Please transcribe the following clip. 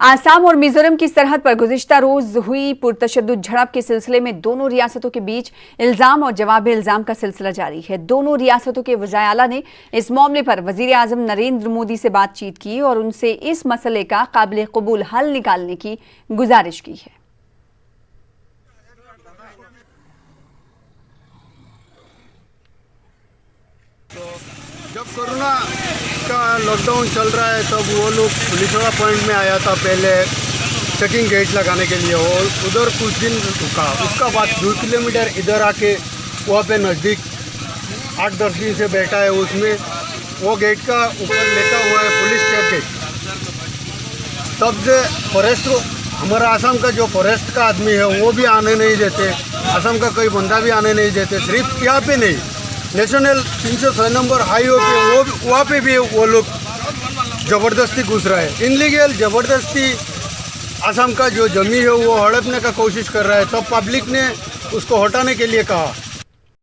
आसाम और मिजोरम की सरहद पर गुज़िश्ता रोज हुई पुरतशद्दुद झड़प के सिलसिले में दोनों रियासतों के बीच इल्जाम और जवाब इल्जाम का सिलसिला जारी है। दोनों रियासतों के वज़ीर आला ने इस मामले पर वज़ीर आज़म नरेंद्र मोदी से बातचीत की और उनसे इस मसले का काबिल कबूल हल निकालने की गुजारिश की है। जब कोरोना का लॉकडाउन चल रहा है तब वो लोग पुलिसवाला पॉइंट में आया था पहले चेकिंग गेट लगाने के लिए, और उधर कुछ दिन रुका। उसका बाद 2 किलोमीटर इधर आके वहाँ पे नज़दीक 8-10 दिन से बैठा है। उसमें वो गेट का ऊपर लिखा हुआ है पुलिस चेक गेट। तब से फॉरेस्ट हमारा आसाम का जो फॉरेस्ट का आदमी है वो भी आने नहीं देते, आसाम का कोई बंदा भी आने नहीं देते। सिर्फ यहाँ पे नहीं, नेशनल 306 नंबर हाईवे पे वो वहाँ पे भी वो लोग ज़बरदस्ती घुस रहा है। इनलीगल ज़बरदस्ती आसाम का जो जमीन है वो हड़पने का कोशिश कर रहा है। तब पब्लिक ने उसको हटाने के लिए कहा।